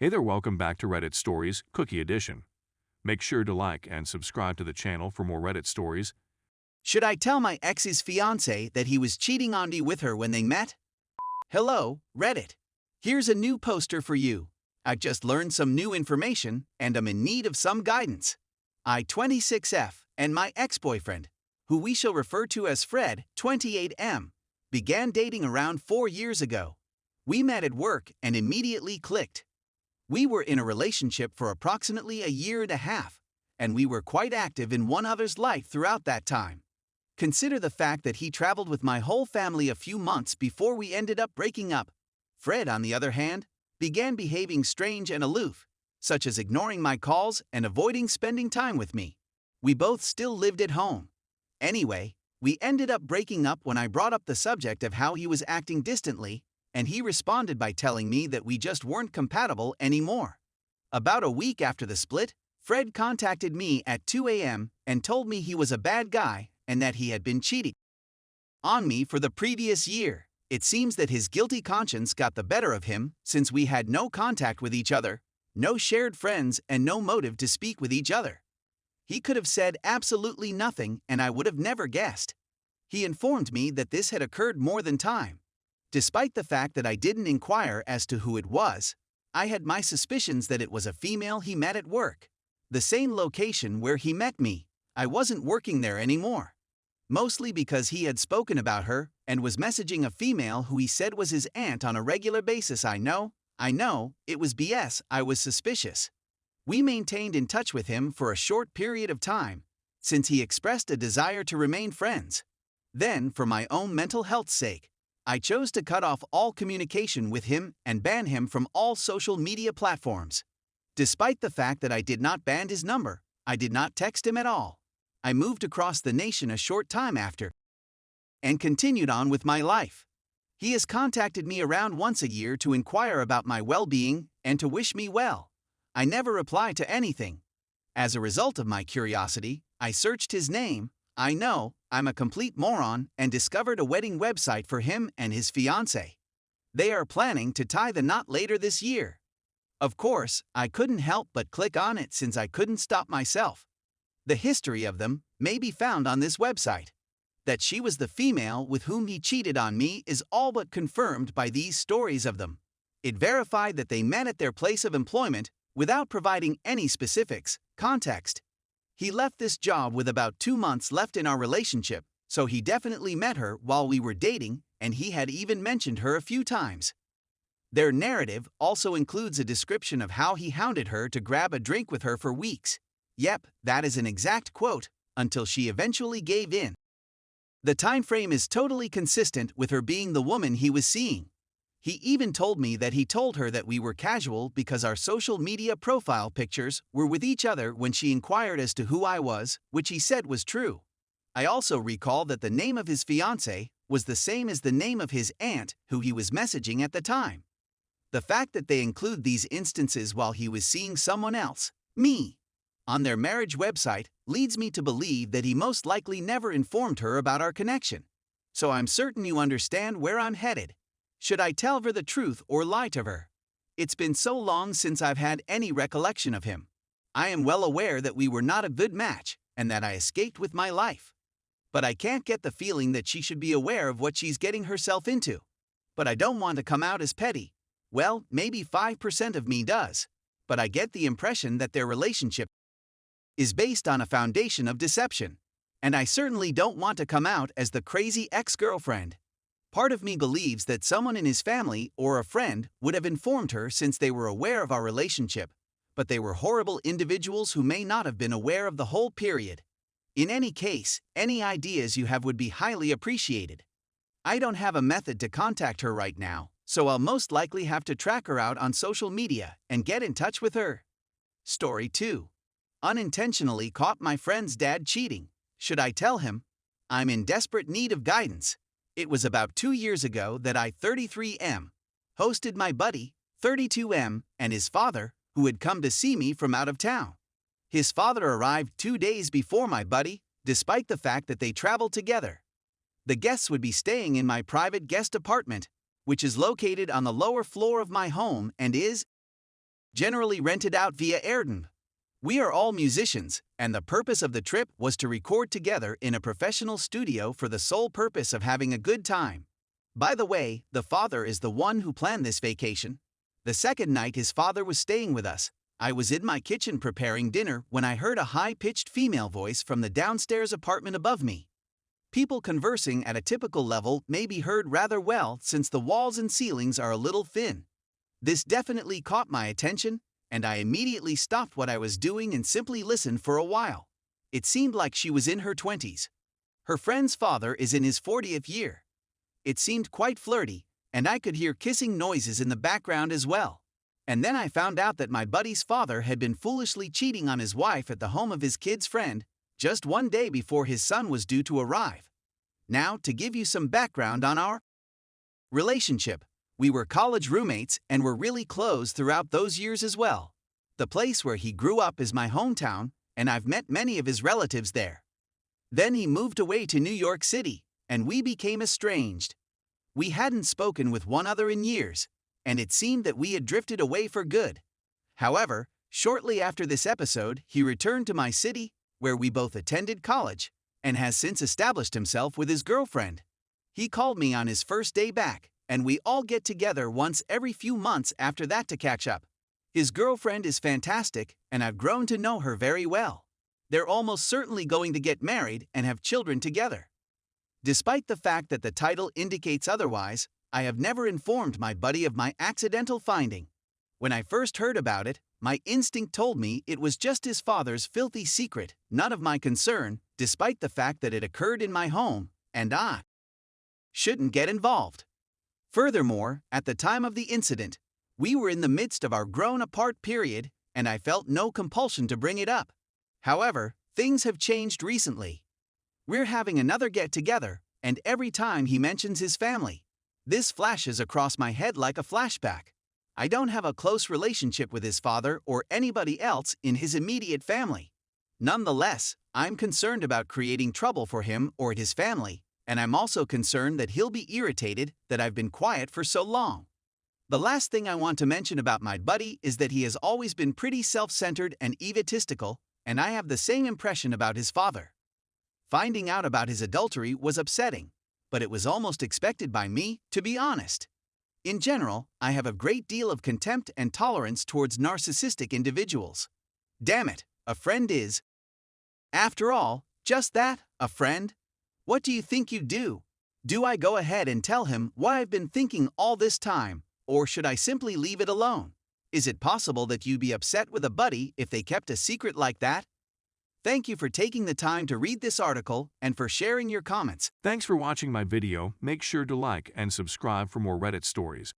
Hey there, welcome back to Reddit Stories, Cookie Edition. Make sure to like and subscribe to the channel for more Reddit stories. Should I tell my ex's fiance that he was cheating on me with her when they met? Hello, Reddit. Here's a new poster for you. I've just learned some new information and I'm in need of some guidance. I, 26F, and my ex-boyfriend, who we shall refer to as Fred, 28M, began dating around 4 years ago. We met at work and immediately clicked. We were in a relationship for approximately a year and a half, and we were quite active in one other's life throughout that time. Consider the fact that he traveled with my whole family a few months before we ended up breaking up. Fred, on the other hand, began behaving strange and aloof, such as ignoring my calls and avoiding spending time with me. We both still lived at home. Anyway, we ended up breaking up when I brought up the subject of how he was acting distantly, and he responded by telling me that we just weren't compatible anymore. About a week after the split, Fred contacted me at 2 a.m. and told me he was a bad guy and that he had been cheating on me for the previous year. It seems that his guilty conscience got the better of him since we had no contact with each other, no shared friends, and no motive to speak with each other. He could have said absolutely nothing and I would have never guessed. He informed me that this had occurred more than time. Despite the fact that I didn't inquire as to who it was, I had my suspicions that it was a female he met at work. The same location where he met me. I wasn't working there anymore. Mostly because he had spoken about her and was messaging a female who he said was his aunt on a regular basis. I know, it was BS. I was suspicious. We maintained in touch with him for a short period of time, since he expressed a desire to remain friends. Then, for my own mental health's sake, I chose to cut off all communication with him and ban him from all social media platforms. Despite the fact that I did not ban his number, I did not text him at all. I moved across the nation a short time after and continued on with my life. He has contacted me around once a year to inquire about my well-being and to wish me well. I never reply to anything. As a result of my curiosity, I searched his name. I know, I'm a complete moron, and discovered a wedding website for him and his fiancée. They are planning to tie the knot later this year. Of course, I couldn't help but click on it since I couldn't stop myself. The history of them may be found on this website. That she was the female with whom he cheated on me is all but confirmed by these stories of them. It verified that they met at their place of employment without providing any specifics, context. He left this job with about 2 months left in our relationship, so he definitely met her while we were dating, and he had even mentioned her a few times. Their narrative also includes a description of how he hounded her to grab a drink with her for weeks. Yep, that is an exact quote, until she eventually gave in. The time frame is totally consistent with her being the woman he was seeing. He even told me that he told her that we were casual because our social media profile pictures were with each other when she inquired as to who I was, which he said was true. I also recall that the name of his fiancée was the same as the name of his aunt who he was messaging at the time. The fact that they include these instances while he was seeing someone else, me, on their marriage website leads me to believe that he most likely never informed her about our connection. So I'm certain you understand where I'm headed. Should I tell her the truth or lie to her? It's been so long since I've had any recollection of him. I am well aware that we were not a good match and that I escaped with my life. But I can't get the feeling that she should be aware of what she's getting herself into. But I don't want to come out as petty. Well, maybe 5% of me does. But I get the impression that their relationship is based on a foundation of deception. And I certainly don't want to come out as the crazy ex-girlfriend. Part of me believes that someone in his family or a friend would have informed her since they were aware of our relationship, but they were horrible individuals who may not have been aware of the whole period. In any case, any ideas you have would be highly appreciated. I don't have a method to contact her right now, so I'll most likely have to track her out on social media and get in touch with her. Story 2. Unintentionally caught my friend's dad cheating. Should I tell him? I'm in desperate need of guidance. It was about 2 years ago that I, 33M, hosted my buddy, 32M, and his father, who had come to see me from out of town. His father arrived 2 days before my buddy, despite the fact that they traveled together. The guests would be staying in my private guest apartment, which is located on the lower floor of my home and is generally rented out via Airbnb. We are all musicians, and the purpose of the trip was to record together in a professional studio for the sole purpose of having a good time. By the way, the father is the one who planned this vacation. The second night his father was staying with us, I was in my kitchen preparing dinner when I heard a high-pitched female voice from the downstairs apartment above me. People conversing at a typical level may be heard rather well since the walls and ceilings are a little thin. This definitely caught my attention, and I immediately stopped what I was doing and simply listened for a while. It seemed like she was in her 20s. Her friend's father is in his 40th year. It seemed quite flirty, and I could hear kissing noises in the background as well. And then I found out that my buddy's father had been foolishly cheating on his wife at the home of his kid's friend, just one day before his son was due to arrive. Now, to give you some background on our relationship, we were college roommates and were really close throughout those years as well. The place where he grew up is my hometown, and I've met many of his relatives there. Then he moved away to New York City, and we became estranged. We hadn't spoken with one another in years, and it seemed that we had drifted away for good. However, shortly after this episode, he returned to my city, where we both attended college, and has since established himself with his girlfriend. He called me on his first day back, and we all get together once every few months after that to catch up. His girlfriend is fantastic, and I've grown to know her very well. They're almost certainly going to get married and have children together. Despite the fact that the title indicates otherwise, I have never informed my buddy of my accidental finding. When I first heard about it, my instinct told me it was just his father's filthy secret, none of my concern, despite the fact that it occurred in my home, and I shouldn't get involved. Furthermore, at the time of the incident, we were in the midst of our grown-apart period, and I felt no compulsion to bring it up. However, things have changed recently. We're having another get-together, and every time he mentions his family, this flashes across my head like a flashback. I don't have a close relationship with his father or anybody else in his immediate family. Nonetheless, I'm concerned about creating trouble for him or his family, and I'm also concerned that he'll be irritated that I've been quiet for so long. The last thing I want to mention about my buddy is that he has always been pretty self-centered and egotistical, and I have the same impression about his father. Finding out about his adultery was upsetting, but it was almost expected by me, to be honest. In general, I have a great deal of contempt and tolerance towards narcissistic individuals. Damn it, a friend is, after all, just that, a friend. What do you think you'd do? Do I go ahead and tell him what I've been thinking all this time, or should I simply leave it alone? Is it possible that you'd be upset with a buddy if they kept a secret like that? Thank you for taking the time to read this article and for sharing your comments. Thanks for watching my video. Make sure to like and subscribe for more Reddit stories.